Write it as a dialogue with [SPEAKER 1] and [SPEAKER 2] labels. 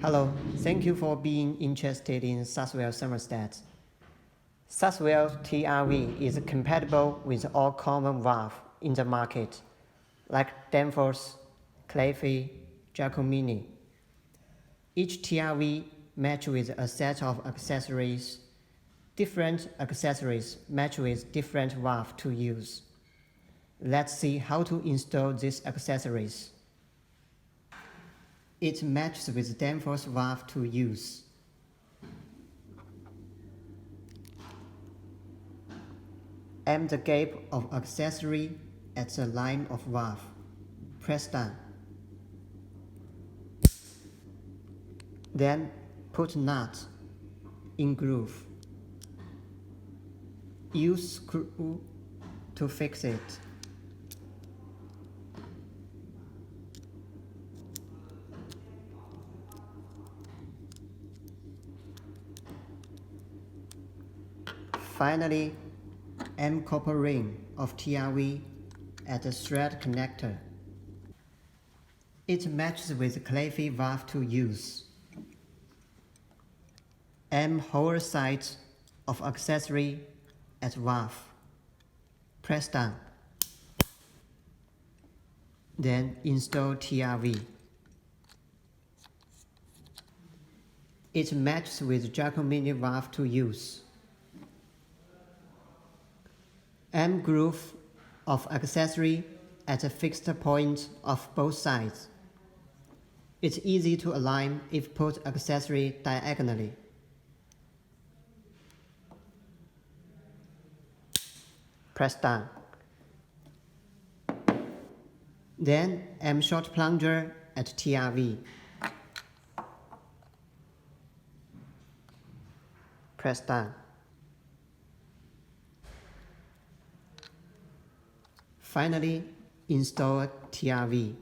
[SPEAKER 1] Hello, thank you for being interested in Suswell thermostats. Suswell TRV is compatible with all common valves in the market, like Danfoss, Caleffi, Giacomini. Each TRV matches with a set of accessories. Different accessories match with different valves to use. Let's see how to install these accessories. It matches with Danfoss valve to use. Aim the gap of accessory at the line of valve. Press down. Then put nut in groove. Use screw to fix it. Finally, aim copper ring of TRV at the thread connector. It matches with Caleffi valve to use. Aim whole side of accessory at valve. Press down. Then install TRV. It matches with Giacomini valve to use. Aim groove of accessory at a fixed point of both sides. It's easy to align if put accessory diagonally. Press down. Then aim short plunger at TRV. Press down. Finally, install TRV.